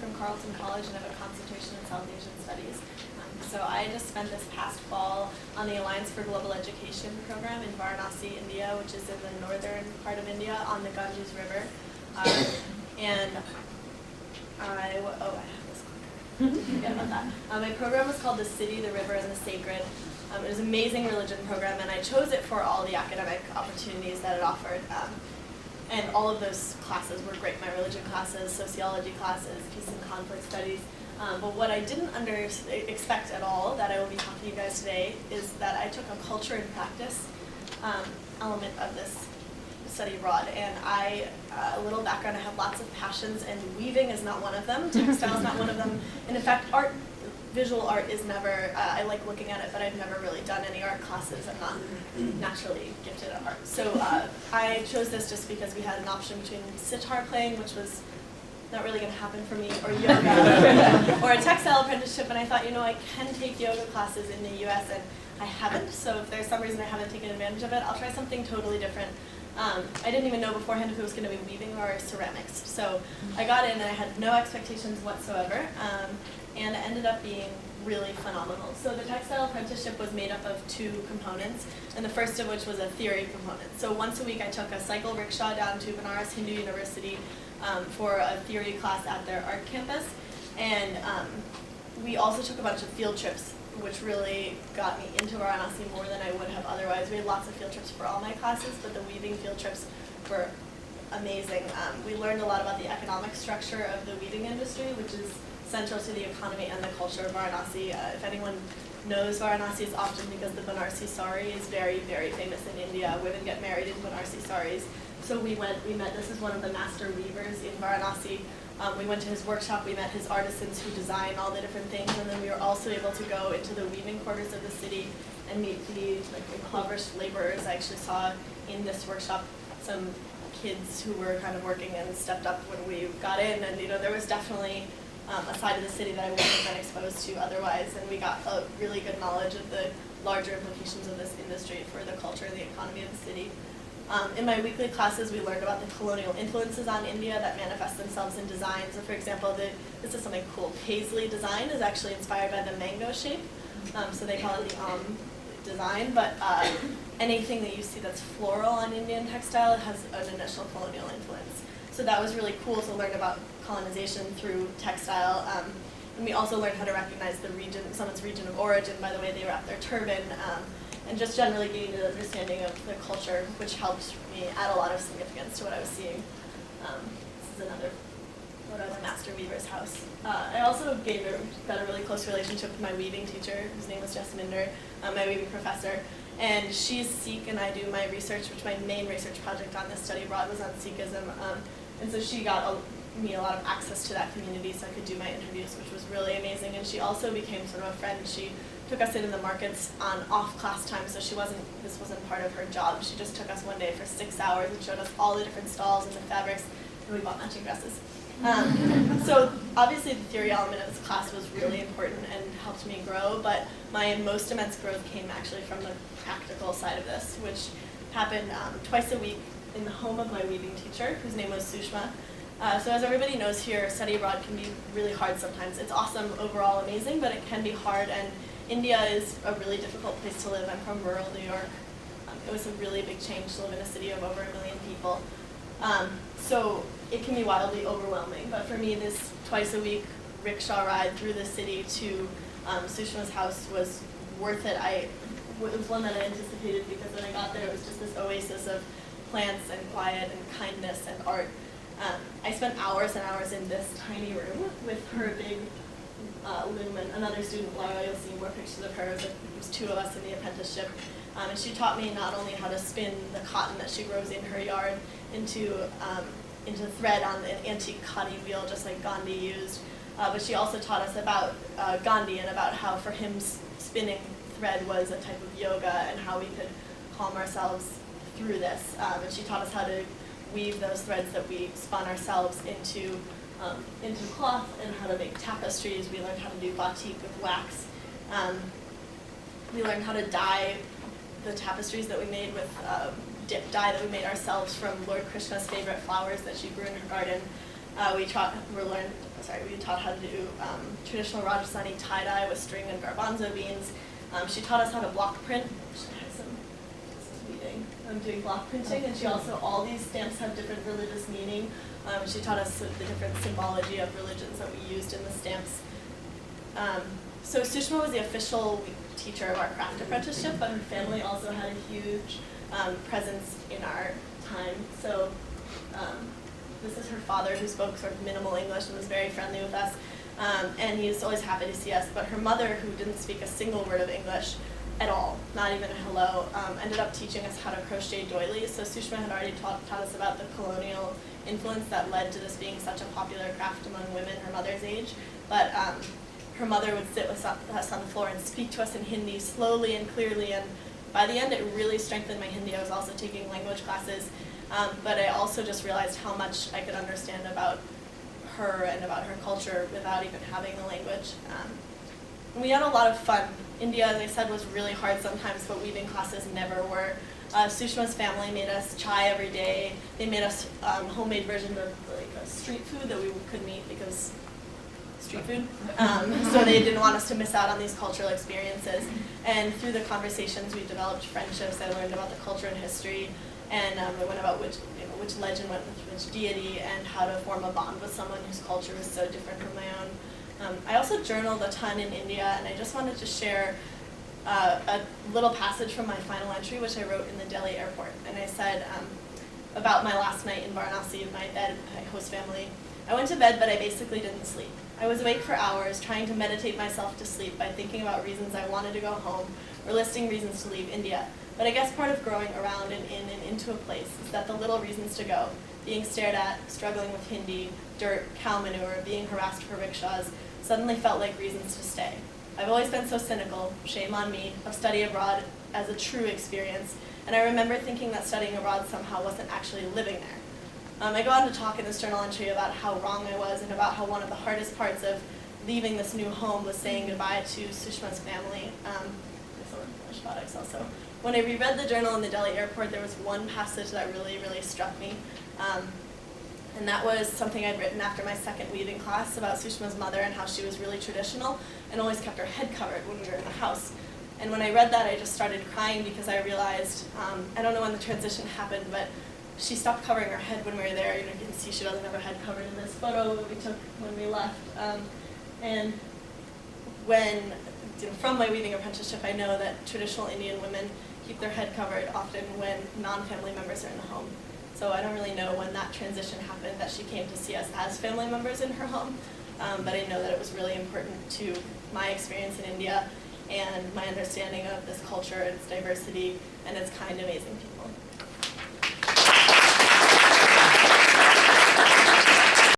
from Carleton College and I have a concentration in South Asian Studies. So I just spent this past fall on the Alliance for Global Education program in Varanasi, India, which is in the northern part of India on the Ganges River. And I have this clicker. Forget about that. My program was called The City, the River, and the Sacred. It was an amazing religion program, and I chose it for all the academic opportunities that it offered. And all of those classes were great. My religion classes, sociology classes, peace and conflict studies. But what I didn't expect at all that I will be talking to you guys today is that I took a culture and practice element of this study abroad. And a little background, I have lots of passions, and weaving is not one of them. Textile is not one of them. And in fact, visual art is never, I like looking at it, but I've never really done any art classes. I'm not naturally gifted at art. So I chose this just because we had an option between sitar playing, which was not really going to happen for me, or yoga, or a textile apprenticeship, and I thought, I can take yoga classes in the US, and I haven't, so if there's some reason I haven't taken advantage of it, I'll try something totally different. I didn't even know beforehand if it was going to be weaving or ceramics, so I got in and I had no expectations whatsoever, and it ended up being really phenomenal. So the textile apprenticeship was made up of 2 components, and the first of which was a theory component. So once a week I took a cycle rickshaw down to Banaras Hindu University for a theory class at their art campus, and we also took a bunch of field trips, which really got me into Varanasi more than I would have otherwise. We had lots of field trips for all my classes, but the weaving field trips were amazing. We learned a lot about the economic structure of the weaving industry, which is central to the economy and the culture of Varanasi. If anyone knows Varanasi, it's often because the Banarsi sari is very, very famous in India. Women get married in Banarsi saris. So we met, this is one of the master weavers in Varanasi. We went to his workshop, we met his artisans who design all the different things, and then we were also able to go into the weaving quarters of the city and meet the impoverished laborers. I actually saw in this workshop some kids who were kind of working and stepped up when we got in, and there was definitely a side of the city that I wouldn't have been exposed to otherwise, and we got a really good knowledge of the larger implications of this industry for the culture and the economy of the city. In my weekly classes, we learned about the colonial influences on India that manifest themselves in design. So for example, this is something cool. Paisley design is actually inspired by the mango shape. So they call it the design, but anything that you see that's floral on Indian textile has an initial colonial influence. So that was really cool to learn about colonization through textile. And we also learned how to recognize the region, someone's region of origin by the way they wrap their turban. And just generally gained an understanding of the culture, which helped me add a lot of significance to what I was seeing. This is another master weaver's house. I also got a really close relationship with my weaving teacher, whose name was Jasminder, my weaving professor. And she's Sikh, and I do my research, which my main research project on this study abroad was on Sikhism. And so she got me a lot of access to that community so I could do my interviews, which was really amazing. And she also became sort of a friend. She took us in the markets on off class time, so this wasn't part of her job. She just took us one day for 6 hours and showed us all the different stalls and the fabrics, and we bought matching dresses. So obviously the theory element of this class was really important and helped me grow, but my most immense growth came actually from the practical side of this, which happened twice a week in the home of my weaving teacher, whose name was Sushma. So as everybody knows here, study abroad can be really hard sometimes. It's awesome, overall amazing, but it can be hard, and India is a really difficult place to live. I'm from rural New York. It was a really big change to live in a city of over 1 million people. So it can be wildly overwhelming. But for me, this twice a week rickshaw ride through the city to Sushma's house was worth it. It was one that I anticipated because when I got there, it was just this oasis of plants and quiet and kindness and art. I spent hours and hours in this tiny room with her big loom and another student, Laura. You'll see more pictures of her. There was 2 of us in the apprenticeship. And she taught me not only how to spin the cotton that she grows in her yard into thread on an antique khadi wheel, just like Gandhi used. But she also taught us about Gandhi and about how for him spinning thread was a type of yoga and how we could calm ourselves through this. And she taught us how to weave those threads that we spun ourselves into cloth and how to make tapestries. We learned how to do batik with wax. We learned how to dye the tapestries that we made with dye that we made ourselves from Lord Krishna's favorite flowers that she grew in her garden. We taught how to do traditional Rajasthani tie-dye with string and garbanzo beans. She taught us how to block print. I'm doing block printing, and she also, all these stamps have different religious meaning. She taught us the different symbology of religions that we used in the stamps. So Sushma was the official teacher of our craft apprenticeship, but her family also had a huge presence in our time. So this is her father, who spoke sort of minimal English and was very friendly with us, and he was always happy to see us. But her mother, who didn't speak a single word of English at all, not even a hello, ended up teaching us how to crochet doilies. So Sushma had already taught us about the colonial influence that led to this being such a popular craft among women her mother's age. But her mother would sit with us on the floor and speak to us in Hindi slowly and clearly, and by the end it really strengthened my Hindi. I was also taking language classes, but I also just realized how much I could understand about her and about her culture without even having the language. We had a lot of fun. India, as I said, was really hard sometimes, but weaving classes never were. Sushma's family made us chai every day. They made us homemade versions of street food that we couldn't eat because street food. So they didn't want us to miss out on these cultural experiences. And through the conversations, we developed friendships. I learned about the culture and history, and I learned about which legend went with which deity, and how to form a bond with someone whose culture was so different from my own. I also journaled a ton in India, and I just wanted to share a little passage from my final entry, which I wrote in the Delhi airport. And I said about my last night in Varanasi in my bed with my host family. I went to bed, but I basically didn't sleep. I was awake for hours, trying to meditate myself to sleep by thinking about reasons I wanted to go home, or listing reasons to leave India. But I guess part of growing around and in and into a place is that the little reasons to go, being stared at, struggling with Hindi, dirt, cow manure, being harassed for rickshaws, suddenly felt like reasons to stay. I've always been so cynical, shame on me, of study abroad as a true experience, and I remember thinking that studying abroad somehow wasn't actually living there. I go on to talk in this journal entry about how wrong I was, and about how one of the hardest parts of leaving this new home was saying goodbye to Sushma's family. There's some finished products also. When I reread the journal in the Delhi airport, there was one passage that really, really struck me. And that was something I'd written after my second weaving class about Sushma's mother and how she was really traditional and always kept her head covered when we were in the house. And when I read that, I just started crying because I realized, I don't know when the transition happened, but she stopped covering her head when we were there. You can see she doesn't have her head covered in this photo that we took when we left. And when, from my weaving apprenticeship, I know that traditional Indian women keep their head covered often when non-family members are in the home. So I don't really know when that transition happened, that she came to see us as family members in her home, but I know that it was really important to my experience in India and my understanding of this culture, its diversity, and its kind, amazing people.